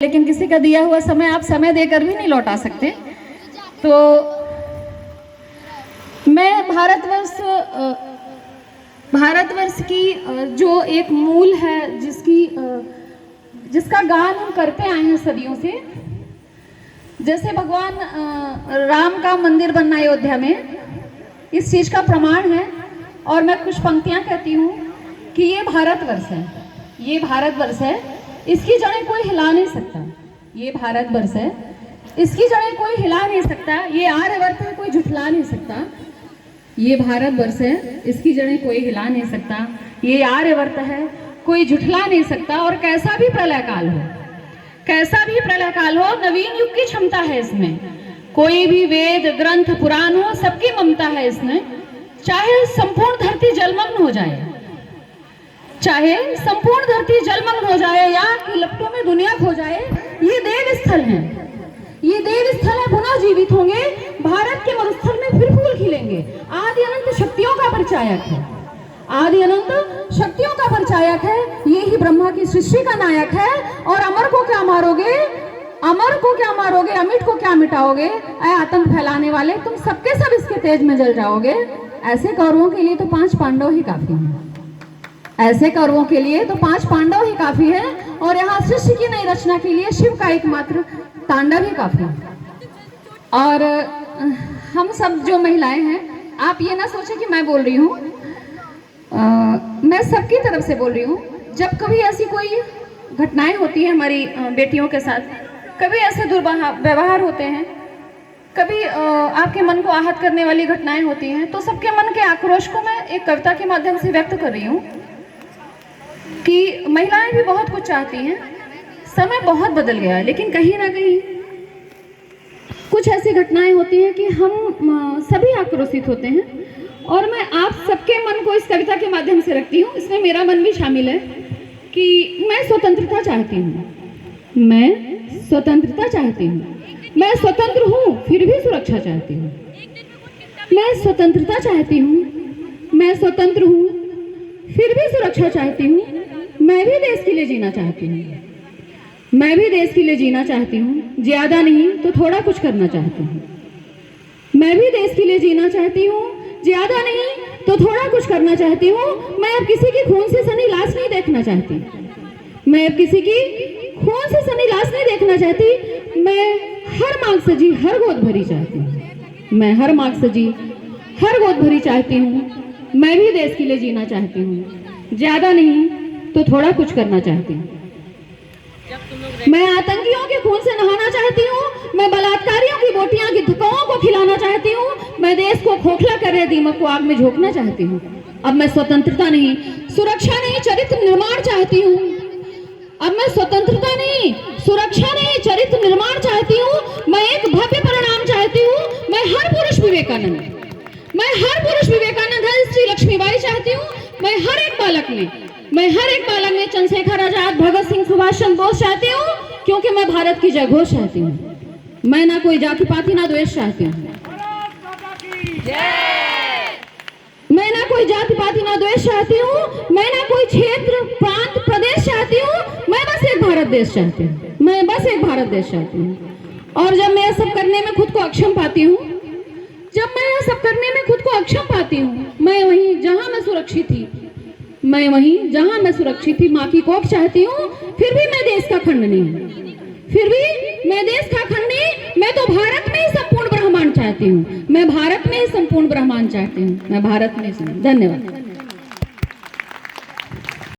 लेकिन किसी का दिया हुआ समय आप समय देकर भी नहीं लौटा सकते। तो मैं भारतवर्ष की जो एक मूल है, जिसका गान हम करते आए हैं सदियों से, जैसे भगवान राम का मंदिर बनना अयोध्या में इस चीज़ का प्रमाण है। और मैं कुछ पंक्तियाँ कहती हूँ कि ये भारतवर्ष है, ये भारतवर्ष है, इसकी जड़ें कोई हिला नहीं सकता। ये भारतवर्ष है, इसकी जड़ें कोई हिला नहीं सकता। ये आर्यवर्त है, कोई झुठला नहीं सकता। ये भारतवर्ष है, इसकी जड़ें कोई हिला नहीं सकता। ये आर्यवर्त है, कोई झुठला नहीं सकता। और कैसा भी प्रलय काल हो, कैसा भी प्रलय काल हो, नवीन युग की क्षमता है इसमें। कोई भी वेद ग्रंथ पुराण हो, सबकी ममता है इसमें। चाहे संपूर्ण धरती जलमग्न हो जाए, चाहे संपूर्ण धरती जलमग्न हो जाए या कि लपटों में दुनिया खो जाए, ये देव स्थल है, ये देव स्थल है। पुनः जीवित होंगे, भारत के मरुस्थल में फिर फूल खिलेंगे। आदि अनंत शक्तियों का परिचायक है, आदि अनंत शक्तियों का परिचायक है। ये ही ब्रह्मा की सृष्टि का नायक है। और अमर को क्या मारोगे, अमर को क्या मारोगे, अमिट को क्या मिटाओगे। ऐ आतंक फैलाने वाले, तुम सबके सब इसके तेज में जल जाओगे। ऐसे कौरवों के लिए तो 5 पांडव ही काफी हैं, ऐसे कौरवों के लिए तो 5 पांडव ही काफी है। और यहाँ सृष्टि की नई रचना के लिए शिव का एकमात्र तांडव ही काफी है। और हम सब जो महिलाएं हैं, आप ये ना सोचें कि मैं बोल रही हूँ, मैं सबकी तरफ से बोल रही हूँ। जब कभी ऐसी कोई घटनाएं होती हैं हमारी बेटियों के साथ, कभी ऐसे दुर्व्यवहार होते हैं, कभी आपके मन को आहत करने वाली घटनाएं होती हैं, तो सबके मन के आक्रोश को मैं एक कविता के माध्यम से व्यक्त कर रही हूँ कि महिलाएं भी बहुत कुछ चाहती हैं। समय बहुत बदल गया है, लेकिन कहीं ना कहीं कुछ ऐसी घटनाएं होती हैं कि हम सभी आक्रोशित होते हैं। और मैं आप सबके मन को इस कविता के माध्यम से रखती हूँ, इसमें मेरा मन भी शामिल है कि मैं स्वतंत्रता चाहती हूँ, मैं स्वतंत्रता चाहती हूँ। मैं स्वतंत्र हूँ, फिर भी सुरक्षा चाहती हूँ। मैं स्वतंत्रता चाहती हूँ, मैं स्वतंत्र हूँ, फिर भी सुरक्षा चाहती हूँ। मैं भी देश के लिए जीना चाहती हूँ, मैं भी देश के लिए जीना चाहती हूँ। ज्यादा नहीं तो थोड़ा कुछ करना चाहती हूँ। मैं भी देश के लिए जीना चाहती हूँ, ज्यादा नहीं तो थोड़ा कुछ करना चाहती हूँ। मैं अब किसी की खून से सनी लाश नहीं देखना चाहती, मैं अब किसी की खून से सनी लाश नहीं देखना चाहती। मैं हर मांग सजी हर गोद भरी चाहती हूँ, मैं हर मांग सजी हर गोद भरी चाहती हूँ। मैं भी देश के लिए जीना चाहती हूँ, ज्यादा नहीं तो थोड़ा कुछ करना चाहती हूँ। मैं आतंकियों के खून से नहाना चाहती हूँ, मैं बलात्कारियों की बोटियां गिद्धकौओं को खिलाना चाहती हूँ। मैं देश को खोखला कर रहे दीमक को आग में झोंकना चाहती हूँ। अब मैं स्वतंत्रता नहीं, सुरक्षा नहीं, चरित्र निर्माण चाहती हूँ। अब मैं स्वतंत्रता नहीं, सुरक्षा नहीं, चरित्र निर्माण चाहती हूँ। मैं एक भव्य परिणाम चाहती हूँ। मैं हर पुरुष विवेकानंद श्री लक्ष्मीबाई चाहती हूँ। मैं हर एक बालक में चंद्रशेखर आजाद, भगत सिंह, सुभाष चंद्र बोस चाहती हूँ, क्योंकि मैं भारत की जय घोष चाहती हूँ। मैं ना कोई जाति पाति ना द्वेष चाहती हूँ, मैं ना कोई जाति पाति ना द्वेष चाहती हूँ। मैं ना कोई क्षेत्र प्रांत प्रदेश चाहती हूँ। मैं बस एक भारत देश चाहती हूँ, मैं बस एक भारत देश चाहती हूँ। और जब मैं सब करने में खुद को अक्षम पाती हूँ, जब मैं यह सब करने में खुद को अक्षम पाती हूँ, मैं वहीं जहां मैं सुरक्षित थी, मैं वहीं जहां मैं सुरक्षित थी माँ की कोख चाहती हूँ। फिर भी मैं देश का खंड नहीं, फिर भी मैं देश का खंड नहीं। मैं तो भारत में ही संपूर्ण ब्रह्मांड चाहती हूँ, मैं भारत में ही संपूर्ण ब्रह्मांड चाहती हूँ, मैं भारत में ही। धन्यवाद।